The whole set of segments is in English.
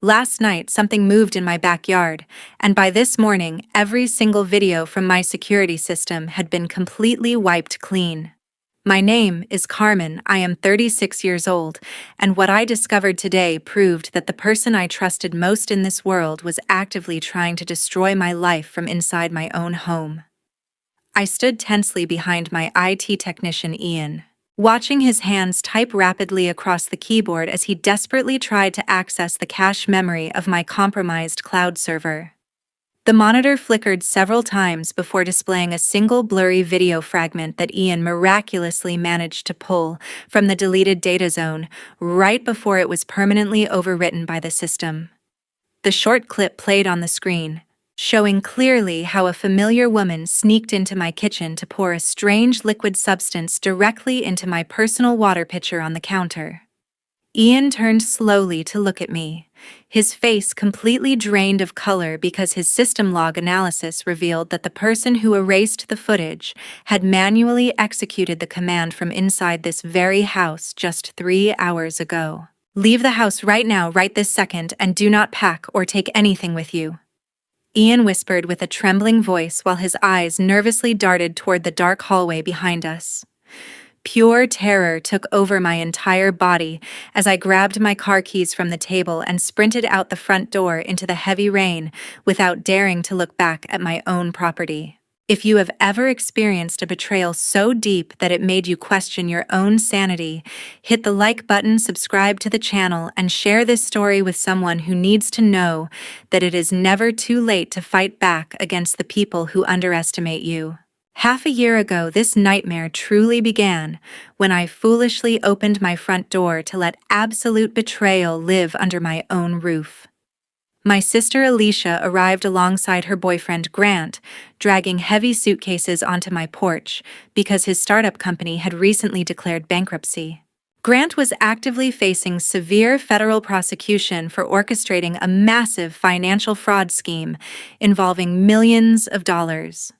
Last night, something moved in my backyard, and by this morning, every single video from my security system had been completely wiped clean. My name is Carmen. I am 36 years old, and what I discovered today proved that the person I trusted most in this world was actively trying to destroy my life from inside my own home. I stood tensely behind my IT technician Ian, watching his hands type rapidly across the keyboard as he desperately tried to access the cache memory of my compromised cloud server. The monitor flickered several times before displaying a single blurry video fragment that Ian miraculously managed to pull from the deleted data zone right before it was permanently overwritten by the system. The short clip played on the screen, showing clearly how a familiar woman sneaked into my kitchen to pour a strange liquid substance directly into my personal water pitcher on the counter. Ian turned slowly to look at me, his face completely drained of color because his system log analysis revealed that the person who erased the footage had manually executed the command from inside this very house just 3 hours ago. "Leave the house right now, right this second, and do not pack or take anything with you," Ian whispered with a trembling voice while his eyes nervously darted toward the dark hallway behind us. Pure terror took over my entire body as I grabbed my car keys from the table and sprinted out the front door into the heavy rain without daring to look back at my own property. If you have ever experienced a betrayal so deep that it made you question your own sanity, hit the like button, subscribe to the channel, and share this story with someone who needs to know that it is never too late to fight back against the people who underestimate you. Half a year ago, this nightmare truly began when I foolishly opened my front door to let absolute betrayal live under my own roof. My sister Alicia arrived alongside her boyfriend Grant, dragging heavy suitcases onto my porch because his startup company had recently declared bankruptcy. Grant was actively facing severe federal prosecution for orchestrating a massive financial fraud scheme involving millions of dollars.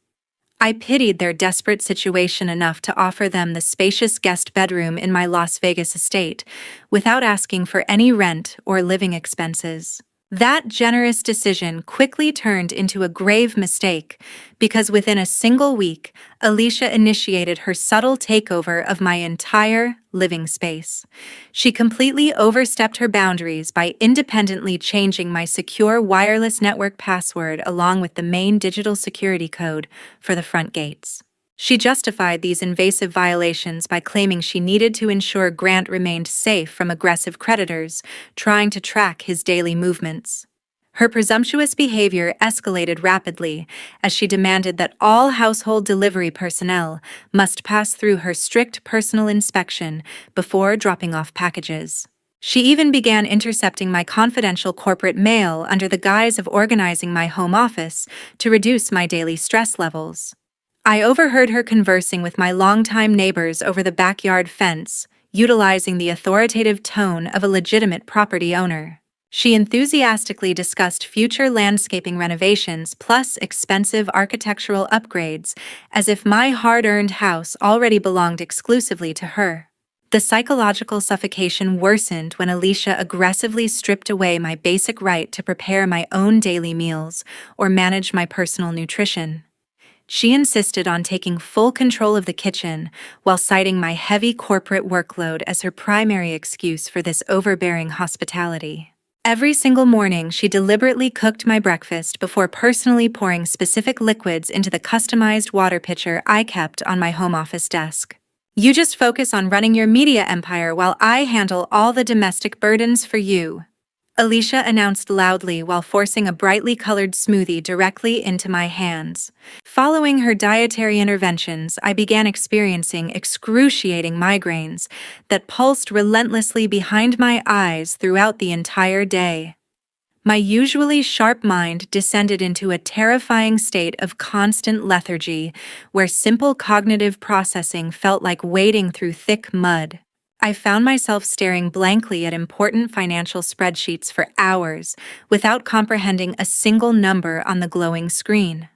I pitied their desperate situation enough to offer them the spacious guest bedroom in my Las Vegas estate without asking for any rent or living expenses. That generous decision quickly turned into a grave mistake because within a single week, Alicia initiated her subtle takeover of my entire living space. She completely overstepped her boundaries by independently changing my secure wireless network password along with the main digital security code for the front gates. She justified these invasive violations by claiming she needed to ensure Grant remained safe from aggressive creditors trying to track his daily movements. Her presumptuous behavior escalated rapidly as she demanded that all household delivery personnel must pass through her strict personal inspection before dropping off packages. She even began intercepting my confidential corporate mail under the guise of organizing my home office to reduce my daily stress levels. I overheard her conversing with my longtime neighbors over the backyard fence, utilizing the authoritative tone of a legitimate property owner. She enthusiastically discussed future landscaping renovations plus expensive architectural upgrades as if my hard-earned house already belonged exclusively to her. The psychological suffocation worsened when Alicia aggressively stripped away my basic right to prepare my own daily meals or manage my personal nutrition. She insisted on taking full control of the kitchen while citing my heavy corporate workload as her primary excuse for this overbearing hospitality. Every single morning, she deliberately cooked my breakfast before personally pouring specific liquids into the customized water pitcher I kept on my home office desk. "You just focus on running your media empire while I handle all the domestic burdens for you," Alicia announced loudly while forcing a brightly colored smoothie directly into my hands. Following her dietary interventions, I began experiencing excruciating migraines that pulsed relentlessly behind my eyes throughout the entire day. My usually sharp mind descended into a terrifying state of constant lethargy, where simple cognitive processing felt like wading through thick mud. I found myself staring blankly at important financial spreadsheets for hours without comprehending a single number on the glowing screen.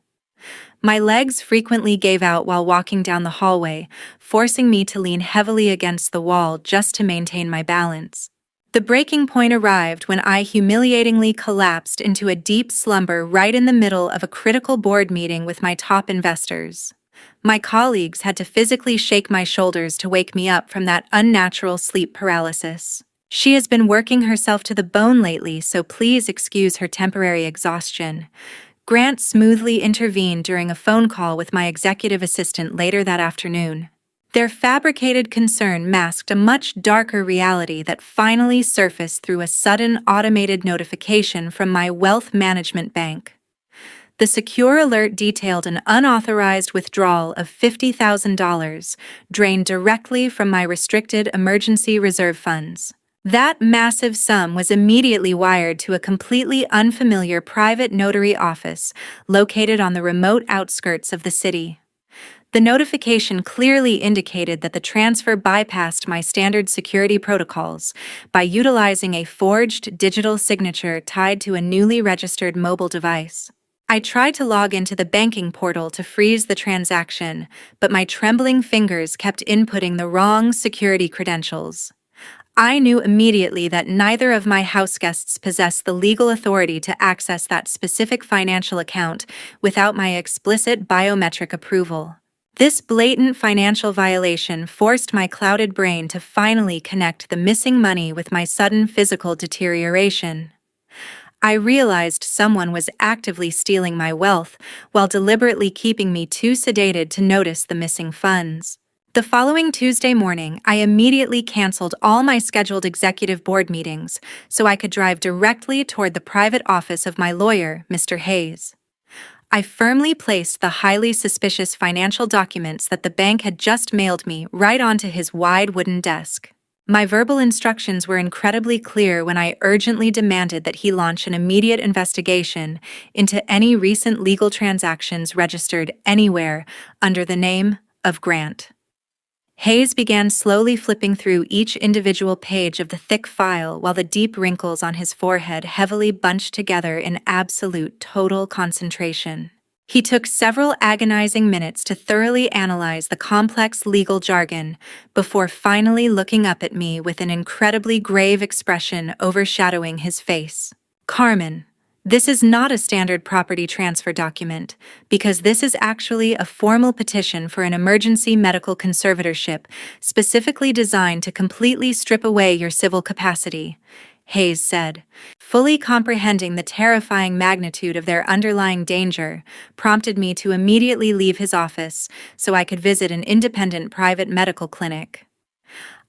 My legs frequently gave out while walking down the hallway, forcing me to lean heavily against the wall just to maintain my balance. The breaking point arrived when I humiliatingly collapsed into a deep slumber right in the middle of a critical board meeting with my top investors. My colleagues had to physically shake my shoulders to wake me up from that unnatural sleep paralysis. She has been working herself to the bone lately, so please excuse her temporary exhaustion. Grant smoothly intervened during a phone call with my executive assistant later that afternoon. Their fabricated concern masked a much darker reality that finally surfaced through a sudden automated notification from my wealth management bank. The secure alert detailed an unauthorized withdrawal of $50,000 drained directly from my restricted emergency reserve funds. That massive sum was immediately wired to a completely unfamiliar private notary office located on the remote outskirts of the city. The notification clearly indicated that the transfer bypassed my standard security protocols by utilizing a forged digital signature tied to a newly registered mobile device. I tried to log into the banking portal to freeze the transaction, but my trembling fingers kept inputting the wrong security credentials. I knew immediately that neither of my houseguests possessed the legal authority to access that specific financial account without my explicit biometric approval. This blatant financial violation forced my clouded brain to finally connect the missing money with my sudden physical deterioration. I realized someone was actively stealing my wealth while deliberately keeping me too sedated to notice the missing funds. The following Tuesday morning, I immediately canceled all my scheduled executive board meetings so I could drive directly toward the private office of my lawyer, Mr. Hayes. I firmly placed the highly suspicious financial documents that the bank had just mailed me right onto his wide wooden desk. My verbal instructions were incredibly clear when I urgently demanded that he launch an immediate investigation into any recent legal transactions registered anywhere under the name of Grant. Hayes began slowly flipping through each individual page of the thick file while the deep wrinkles on his forehead heavily bunched together in absolute total concentration. He took several agonizing minutes to thoroughly analyze the complex legal jargon before finally looking up at me with an incredibly grave expression overshadowing his face. "Carmen, this is not a standard property transfer document, because this is actually a formal petition for an emergency medical conservatorship specifically designed to completely strip away your civil capacity," Hayes said. Fully comprehending the terrifying magnitude of their underlying danger prompted me to immediately leave his office so I could visit an independent private medical clinic.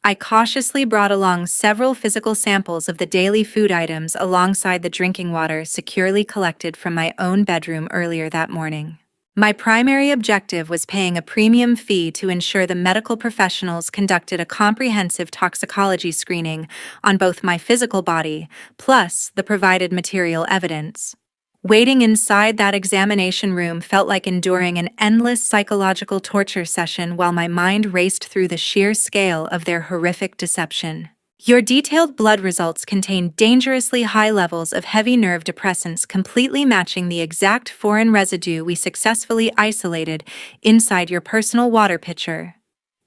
I cautiously brought along several physical samples of the daily food items alongside the drinking water securely collected from my own bedroom earlier that morning. My primary objective was paying a premium fee to ensure the medical professionals conducted a comprehensive toxicology screening on both my physical body, plus the provided material evidence. Waiting inside that examination room felt like enduring an endless psychological torture session while my mind raced through the sheer scale of their horrific deception. "Your detailed blood results contain dangerously high levels of heavy nerve depressants completely matching the exact foreign residue we successfully isolated inside your personal water pitcher,"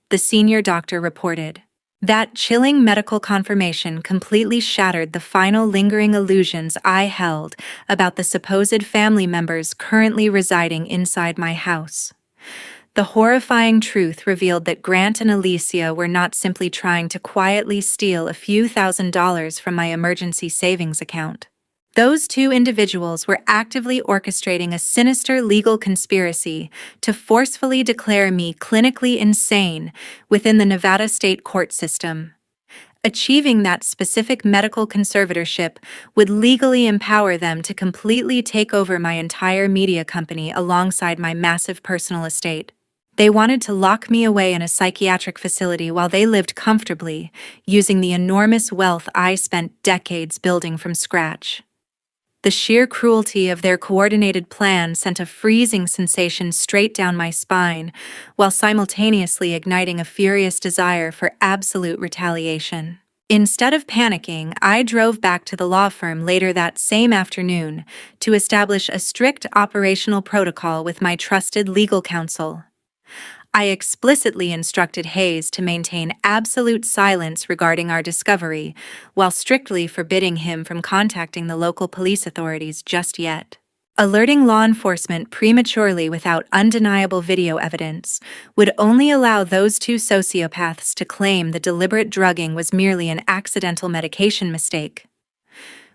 the senior doctor reported. That chilling medical confirmation completely shattered the final lingering illusions I held about the supposed family members currently residing inside my house. The horrifying truth revealed that Grant and Alicia were not simply trying to quietly steal a few $1,000s from my emergency savings account. Those two individuals were actively orchestrating a sinister legal conspiracy to forcefully declare me clinically insane within the Nevada state court system. Achieving that specific medical conservatorship would legally empower them to completely take over my entire media company alongside my massive personal estate. They wanted to lock me away in a psychiatric facility while they lived comfortably, using the enormous wealth I spent decades building from scratch. The sheer cruelty of their coordinated plan sent a freezing sensation straight down my spine, while simultaneously igniting a furious desire for absolute retaliation. Instead of panicking, I drove back to the law firm later that same afternoon to establish a strict operational protocol with my trusted legal counsel. I explicitly instructed Hayes to maintain absolute silence regarding our discovery, while strictly forbidding him from contacting the local police authorities just yet. Alerting law enforcement prematurely without undeniable video evidence would only allow those two sociopaths to claim the deliberate drugging was merely an accidental medication mistake.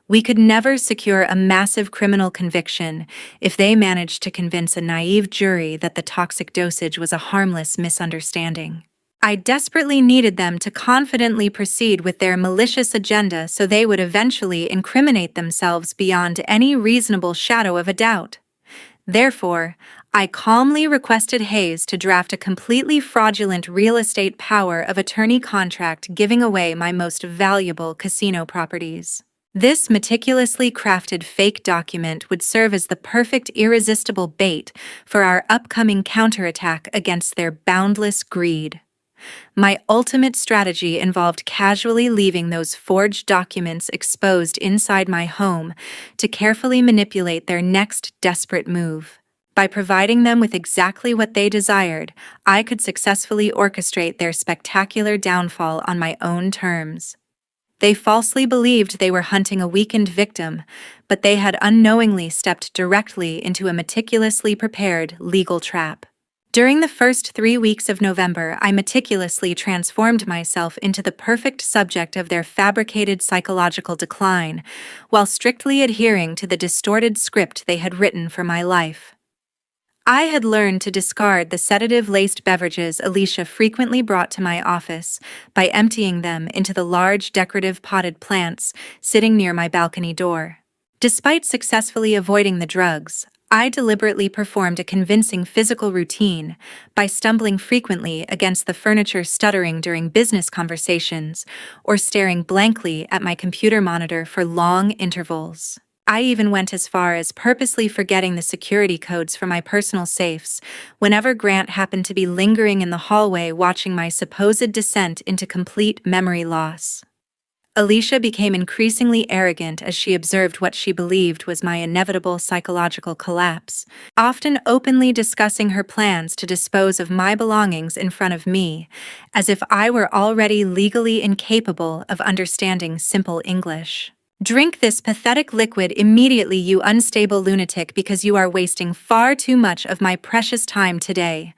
We could never secure a massive criminal conviction if they managed to convince a naive jury that the toxic dosage was a harmless misunderstanding. I desperately needed them to confidently proceed with their malicious agenda so they would eventually incriminate themselves beyond any reasonable shadow of a doubt. Therefore, I calmly requested Hayes to draft a completely fraudulent real estate power of attorney contract giving away my most valuable casino properties. This meticulously crafted fake document would serve as the perfect irresistible bait for our upcoming counterattack against their boundless greed. My ultimate strategy involved casually leaving those forged documents exposed inside my home to carefully manipulate their next desperate move. By providing them with exactly what they desired, I could successfully orchestrate their spectacular downfall on my own terms. They falsely believed they were hunting a weakened victim, but they had unknowingly stepped directly into a meticulously prepared legal trap. During the first 3 weeks of November, I meticulously transformed myself into the perfect subject of their fabricated psychological decline, while strictly adhering to the distorted script they had written for my life. I had learned to discard the sedative-laced beverages Alicia frequently brought to my office by emptying them into the large decorative potted plants sitting near my balcony door. Despite successfully avoiding the drugs, I deliberately performed a convincing physical routine by stumbling frequently against the furniture stuttering during business conversations or staring blankly at my computer monitor for long intervals. I even went as far as purposely forgetting the security codes for my personal safes whenever Grant happened to be lingering in the hallway watching my supposed descent into complete memory loss. Alicia became increasingly arrogant as she observed what she believed was my inevitable psychological collapse, often openly discussing her plans to dispose of my belongings in front of me, as if I were already legally incapable of understanding simple English. "Drink this pathetic liquid immediately, you unstable lunatic, because you are wasting far too much of my precious time today,"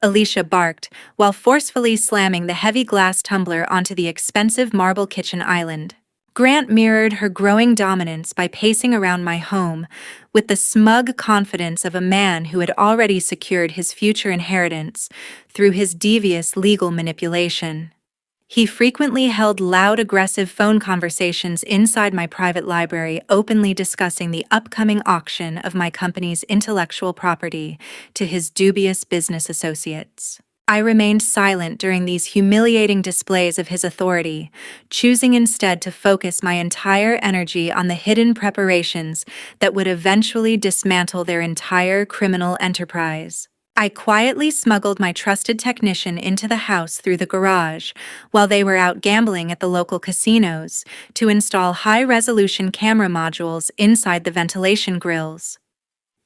Alicia barked, while forcefully slamming the heavy glass tumbler onto the expensive marble kitchen island. Grant mirrored her growing dominance by pacing around my home, with the smug confidence of a man who had already secured his future inheritance through his devious legal manipulation. He frequently held loud, aggressive phone conversations inside my private library, openly discussing the upcoming auction of my company's intellectual property to his dubious business associates. I remained silent during these humiliating displays of his authority, choosing instead to focus my entire energy on the hidden preparations that would eventually dismantle their entire criminal enterprise. I quietly smuggled my trusted technician into the house through the garage while they were out gambling at the local casinos to install high-resolution camera modules inside the ventilation grills.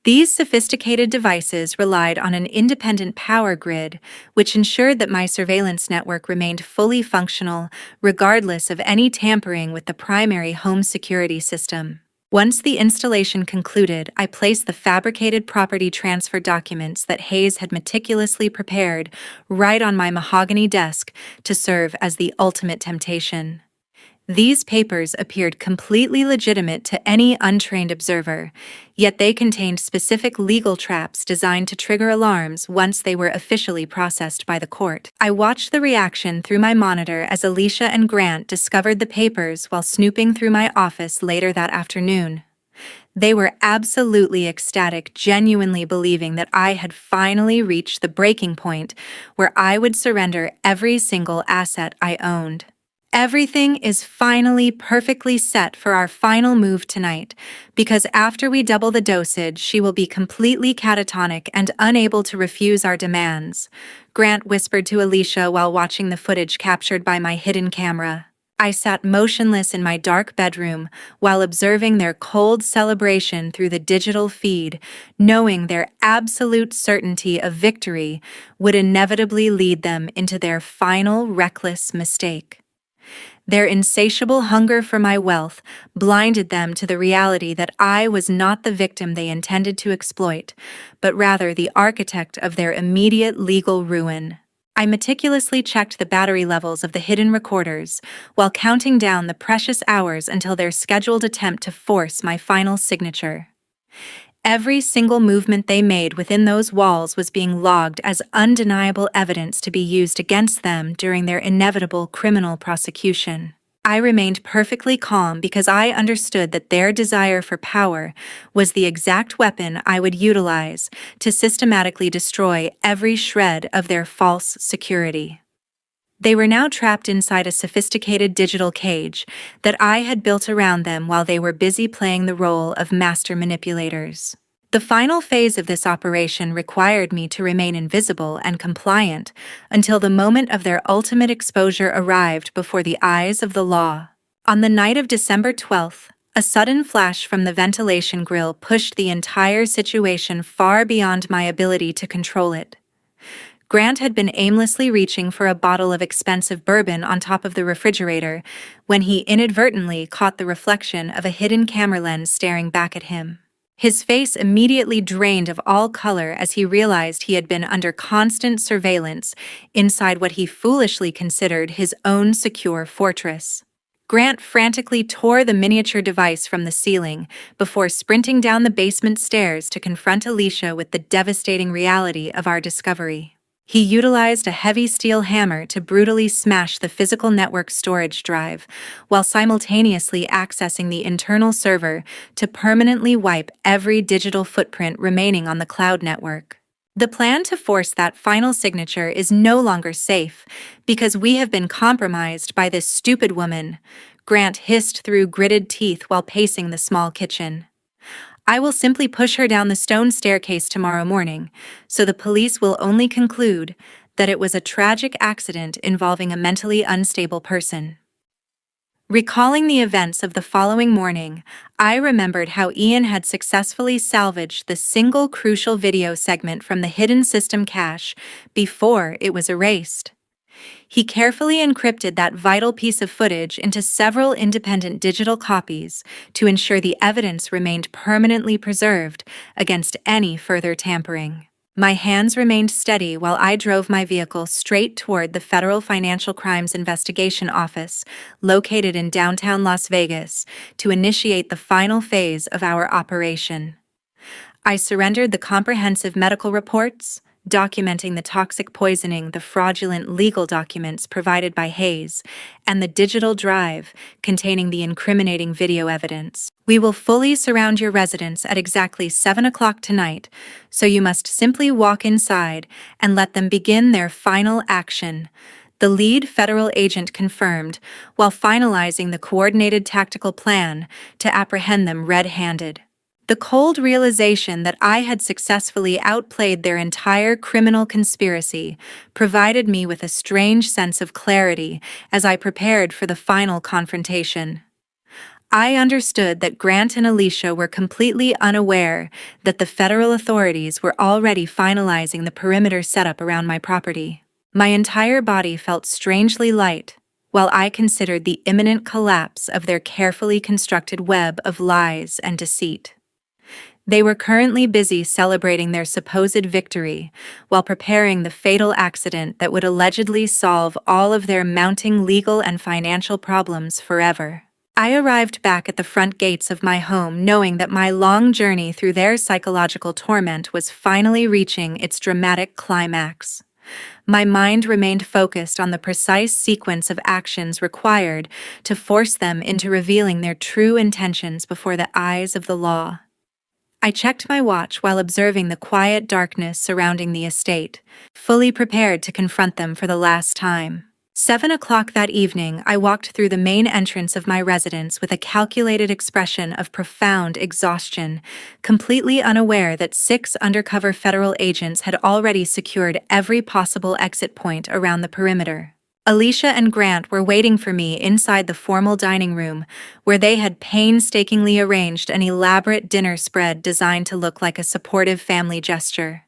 These sophisticated devices relied on an independent power grid, which ensured that my surveillance network remained fully functional regardless of any tampering with the primary home security system. Once the installation concluded, I placed the fabricated property transfer documents that Hayes had meticulously prepared right on my mahogany desk to serve as the ultimate temptation. These papers appeared completely legitimate to any untrained observer, yet they contained specific legal traps designed to trigger alarms once they were officially processed by the court. I watched the reaction through my monitor as Alicia and Grant discovered the papers while snooping through my office later that afternoon. They were absolutely ecstatic, genuinely believing that I had finally reached the breaking point where I would surrender every single asset I owned. "Everything is finally perfectly set for our final move tonight, because after we double the dosage, she will be completely catatonic and unable to refuse our demands," Grant whispered to Alicia while watching the footage captured by my hidden camera. I sat motionless in my dark bedroom while observing their cold celebration through the digital feed, knowing their absolute certainty of victory would inevitably lead them into their final reckless mistake. Their insatiable hunger for my wealth blinded them to the reality that I was not the victim they intended to exploit, but rather the architect of their immediate legal ruin. I meticulously checked the battery levels of the hidden recorders while counting down the precious hours until their scheduled attempt to force my final signature. Every single movement they made within those walls was being logged as undeniable evidence to be used against them during their inevitable criminal prosecution. I remained perfectly calm because I understood that their desire for power was the exact weapon I would utilize to systematically destroy every shred of their false security. They were now trapped inside a sophisticated digital cage that I had built around them while they were busy playing the role of master manipulators. The final phase of this operation required me to remain invisible and compliant until the moment of their ultimate exposure arrived before the eyes of the law. On the night of December 12th, a sudden flash from the ventilation grill pushed the entire situation far beyond my ability to control it. Grant had been aimlessly reaching for a bottle of expensive bourbon on top of the refrigerator when he inadvertently caught the reflection of a hidden camera lens staring back at him. His face immediately drained of all color as he realized he had been under constant surveillance inside what he foolishly considered his own secure fortress. Grant frantically tore the miniature device from the ceiling before sprinting down the basement stairs to confront Alicia with the devastating reality of our discovery. He utilized a heavy steel hammer to brutally smash the physical network storage drive, while simultaneously accessing the internal server to permanently wipe every digital footprint remaining on the cloud network. The plan to force that final signature is no longer safe because we have been compromised by this stupid woman, Grant hissed through gritted teeth while pacing the small kitchen. I will simply push her down the stone staircase tomorrow morning, so the police will only conclude that it was a tragic accident involving a mentally unstable person. Recalling the events of the following morning, I remembered how Ian had successfully salvaged the single crucial video segment from the hidden system cache before it was erased. He carefully encrypted that vital piece of footage into several independent digital copies to ensure the evidence remained permanently preserved against any further tampering. My hands remained steady while I drove my vehicle straight toward the Federal Financial Crimes Investigation Office, located in downtown Las Vegas, to initiate the final phase of our operation. I surrendered the comprehensive medical reports, documenting the toxic poisoning, the fraudulent legal documents provided by Hayes, and the digital drive containing the incriminating video evidence. We will fully surround your residence at exactly 7 o'clock tonight, so you must simply walk inside and let them begin their final action, the lead federal agent confirmed, while finalizing the coordinated tactical plan to apprehend them red-handed. The cold realization that I had successfully outplayed their entire criminal conspiracy provided me with a strange sense of clarity as I prepared for the final confrontation. I understood that Grant and Alicia were completely unaware that the federal authorities were already finalizing the perimeter setup around my property. My entire body felt strangely light, while I considered the imminent collapse of their carefully constructed web of lies and deceit. They were currently busy celebrating their supposed victory while preparing the fatal accident that would allegedly solve all of their mounting legal and financial problems forever. I arrived back at the front gates of my home knowing that my long journey through their psychological torment was finally reaching its dramatic climax. My mind remained focused on the precise sequence of actions required to force them into revealing their true intentions before the eyes of the law. I checked my watch while observing the quiet darkness surrounding the estate, fully prepared to confront them for the last time. 7 o'clock that evening, I walked through the main entrance of my residence with a calculated expression of profound exhaustion, completely unaware that 6 undercover federal agents had already secured every possible exit point around the perimeter. Alicia and Grant were waiting for me inside the formal dining room, where they had painstakingly arranged an elaborate dinner spread designed to look like a supportive family gesture.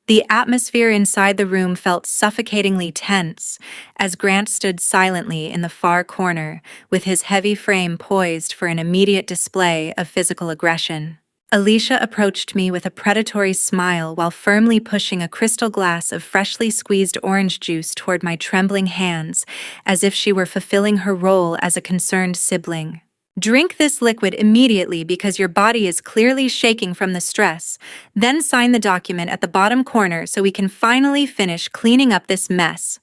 The atmosphere inside the room felt suffocatingly tense as Grant stood silently in the far corner, with his heavy frame poised for an immediate display of physical aggression. Alicia approached me with a predatory smile while firmly pushing a crystal glass of freshly squeezed orange juice toward my trembling hands, as if she were fulfilling her role as a concerned sibling. Drink this liquid immediately because your body is clearly shaking from the stress. Then sign the document at the bottom corner so we can finally finish cleaning up this mess,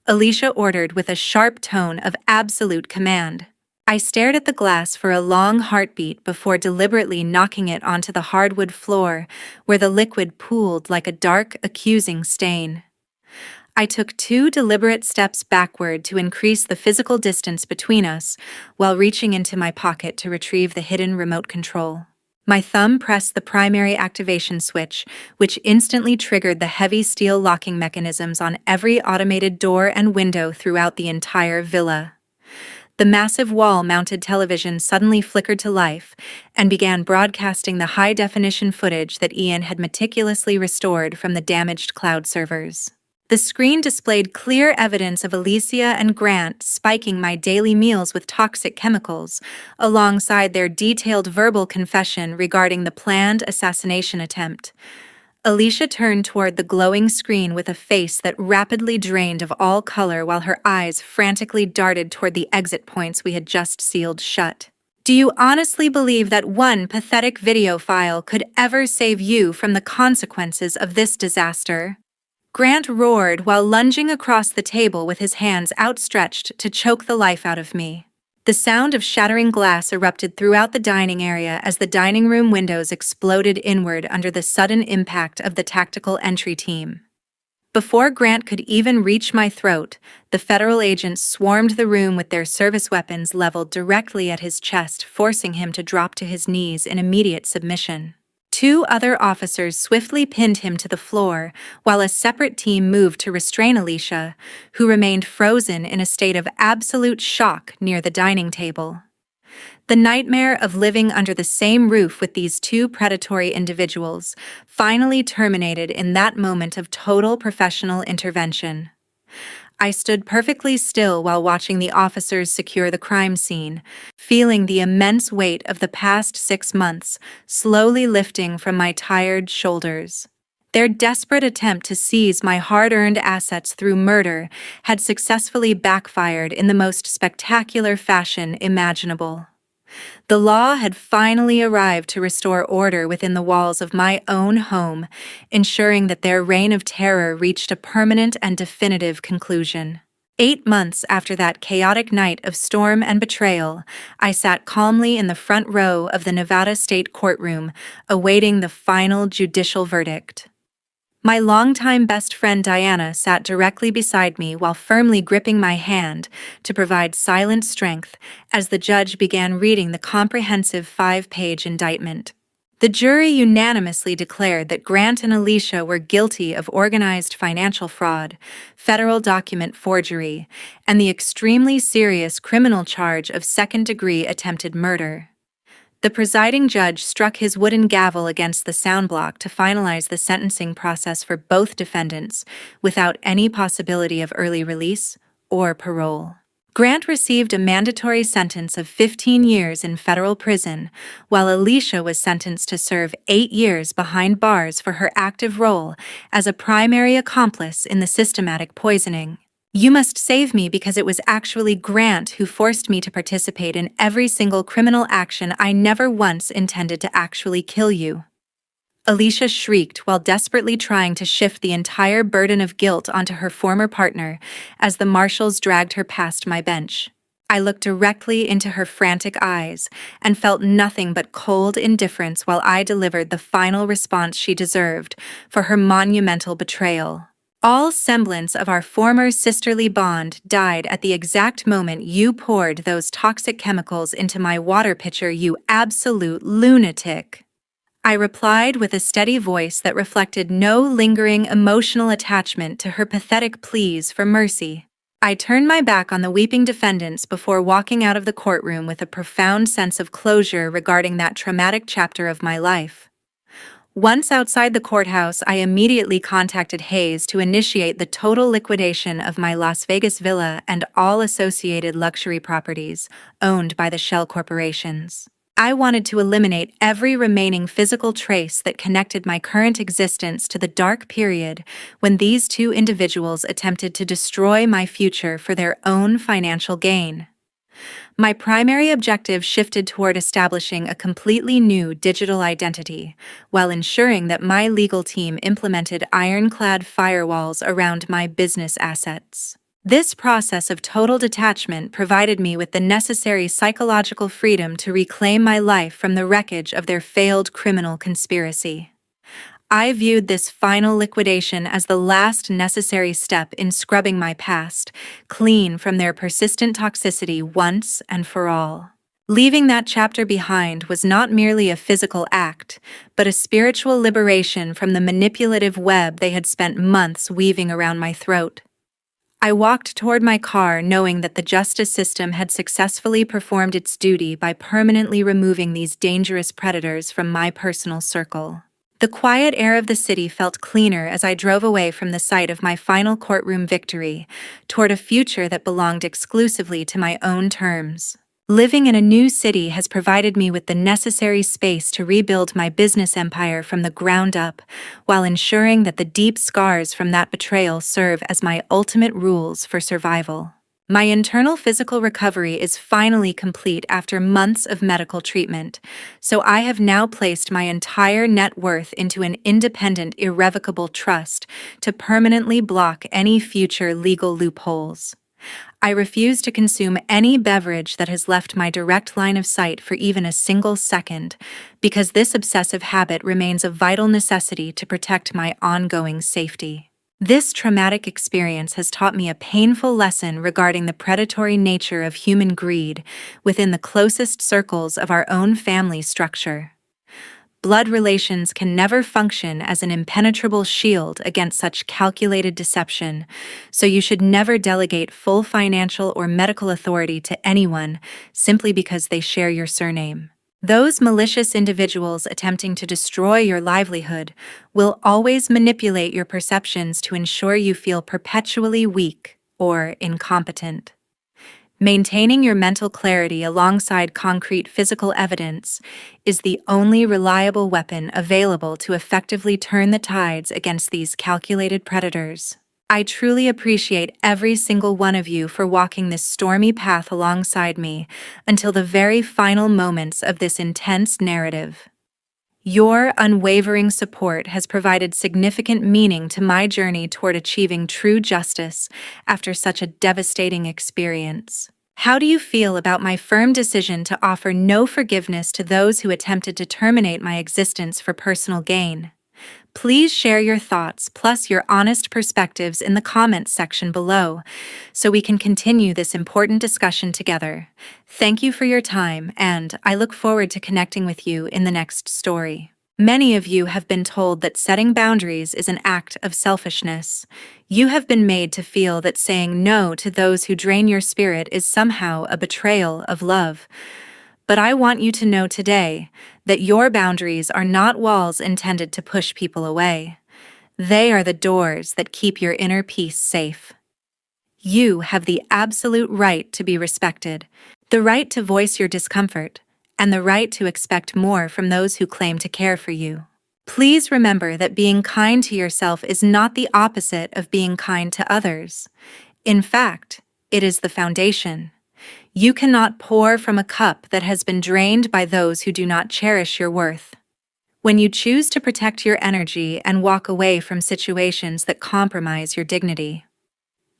Alicia ordered with a sharp tone of absolute command. I stared at the glass for a long heartbeat before deliberately knocking it onto the hardwood floor, where the liquid pooled like a dark, accusing stain. I took 2 deliberate steps backward to increase the physical distance between us, while reaching into my pocket to retrieve the hidden remote control. My thumb pressed the primary activation switch, which instantly triggered the heavy steel locking mechanisms on every automated door and window throughout the entire villa. The massive wall-mounted television suddenly flickered to life and began broadcasting the high-definition footage that Ian had meticulously restored from the damaged cloud servers. The screen displayed clear evidence of Alicia and Grant spiking my daily meals with toxic chemicals, alongside their detailed verbal confession regarding the planned assassination attempt. Alicia turned toward the glowing screen with a face that rapidly drained of all color while her eyes frantically darted toward the exit points we had just sealed shut. Do you honestly believe that one pathetic video file could ever save you from the consequences of this disaster? Grant roared while lunging across the table with his hands outstretched to choke the life out of me. The sound of shattering glass erupted throughout the dining area as the dining room windows exploded inward under the sudden impact of the tactical entry team. Before Grant could even reach my throat, the federal agents swarmed the room with their service weapons leveled directly at his chest, forcing him to drop to his knees in immediate submission. 2 other officers swiftly pinned him to the floor, while a separate team moved to restrain Alicia, who remained frozen in a state of absolute shock near the dining table. The nightmare of living under the same roof with these 2 predatory individuals finally terminated in that moment of total professional intervention. I stood perfectly still while watching the officers secure the crime scene, feeling the immense weight of the past 6 months slowly lifting from my tired shoulders. Their desperate attempt to seize my hard-earned assets through murder had successfully backfired in the most spectacular fashion imaginable. The law had finally arrived to restore order within the walls of my own home, ensuring that their reign of terror reached a permanent and definitive conclusion. 8 months after that chaotic night of storm and betrayal, I sat calmly in the front row of the Nevada State courtroom, awaiting the final judicial verdict. My longtime best friend Diana sat directly beside me while firmly gripping my hand to provide silent strength as the judge began reading the comprehensive 5-page indictment. The jury unanimously declared that Grant and Alicia were guilty of organized financial fraud, federal document forgery, and the extremely serious criminal charge of second-degree attempted murder. The presiding judge struck his wooden gavel against the sound block to finalize the sentencing process for both defendants, without any possibility of early release or parole. Grant received a mandatory sentence of 15 years in federal prison, while Alicia was sentenced to serve 8 years behind bars for her active role as a primary accomplice in the systematic poisoning. You must save me because it was actually Grant who forced me to participate in every single criminal action. I never once intended to actually kill you. Alicia shrieked while desperately trying to shift the entire burden of guilt onto her former partner as the marshals dragged her past my bench. I looked directly into her frantic eyes and felt nothing but cold indifference while I delivered the final response she deserved for her monumental betrayal. All semblance of our former sisterly bond died at the exact moment you poured those toxic chemicals into my water pitcher, you absolute lunatic. I replied with a steady voice that reflected no lingering emotional attachment to her pathetic pleas for mercy. I turned my back on the weeping defendants before walking out of the courtroom with a profound sense of closure regarding that traumatic chapter of my life. Once outside the courthouse, I immediately contacted Hayes to initiate the total liquidation of my Las Vegas villa and all associated luxury properties owned by the shell corporations. I wanted to eliminate every remaining physical trace that connected my current existence to the dark period when these two individuals attempted to destroy my future for their own financial gain. My primary objective shifted toward establishing a completely new digital identity, while ensuring that my legal team implemented ironclad firewalls around my business assets. This process of total detachment provided me with the necessary psychological freedom to reclaim my life from the wreckage of their failed criminal conspiracy. I viewed this final liquidation as the last necessary step in scrubbing my past clean from their persistent toxicity once and for all. Leaving that chapter behind was not merely a physical act, but a spiritual liberation from the manipulative web they had spent months weaving around my throat. I walked toward my car knowing that the justice system had successfully performed its duty by permanently removing these dangerous predators from my personal circle. The quiet air of the city felt cleaner as I drove away from the site of my final courtroom victory toward a future that belonged exclusively to my own terms. Living in a new city has provided me with the necessary space to rebuild my business empire from the ground up, while ensuring that the deep scars from that betrayal serve as my ultimate rules for survival. My internal physical recovery is finally complete after months of medical treatment, so I have now placed my entire net worth into an independent, irrevocable trust to permanently block any future legal loopholes. I refuse to consume any beverage that has left my direct line of sight for even a single second, because this obsessive habit remains a vital necessity to protect my ongoing safety. This traumatic experience has taught me a painful lesson regarding the predatory nature of human greed within the closest circles of our own family structure. Blood relations can never function as an impenetrable shield against such calculated deception, so you should never delegate full financial or medical authority to anyone simply because they share your surname. Those malicious individuals attempting to destroy your livelihood will always manipulate your perceptions to ensure you feel perpetually weak or incompetent. Maintaining your mental clarity alongside concrete physical evidence is the only reliable weapon available to effectively turn the tides against these calculated predators. I truly appreciate every single one of you for walking this stormy path alongside me until the very final moments of this intense narrative. Your unwavering support has provided significant meaning to my journey toward achieving true justice after such a devastating experience. How do you feel about my firm decision to offer no forgiveness to those who attempted to terminate my existence for personal gain? Please share your thoughts plus your honest perspectives in the comments section below so we can continue this important discussion together. Thank you for your time, and I look forward to connecting with you in the next story. Many of you have been told that setting boundaries is an act of selfishness. You have been made to feel that saying no to those who drain your spirit is somehow a betrayal of love. But I want you to know today that your boundaries are not walls intended to push people away. They are the doors that keep your inner peace safe. You have the absolute right to be respected, the right to voice your discomfort, and the right to expect more from those who claim to care for you. Please remember that being kind to yourself is not the opposite of being kind to others. In fact, it is the foundation. You cannot pour from a cup that has been drained by those who do not cherish your worth. When you choose to protect your energy and walk away from situations that compromise your dignity,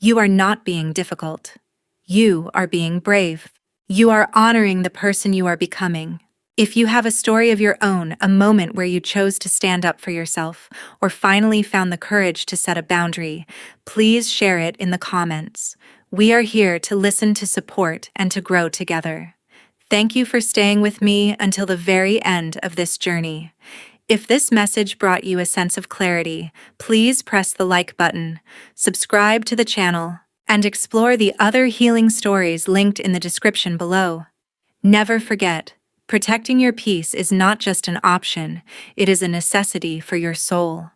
you are not being difficult. You are being brave. You are honoring the person you are becoming. If you have a story of your own, a moment where you chose to stand up for yourself, or finally found the courage to set a boundary, please share it in the comments. We are here to listen, to support, and to grow together. Thank you for staying with me until the very end of this journey. If this message brought you a sense of clarity, please press the like button, subscribe to the channel, and explore the other healing stories linked in the description below. Never forget, protecting your peace is not just an option, it is a necessity for your soul.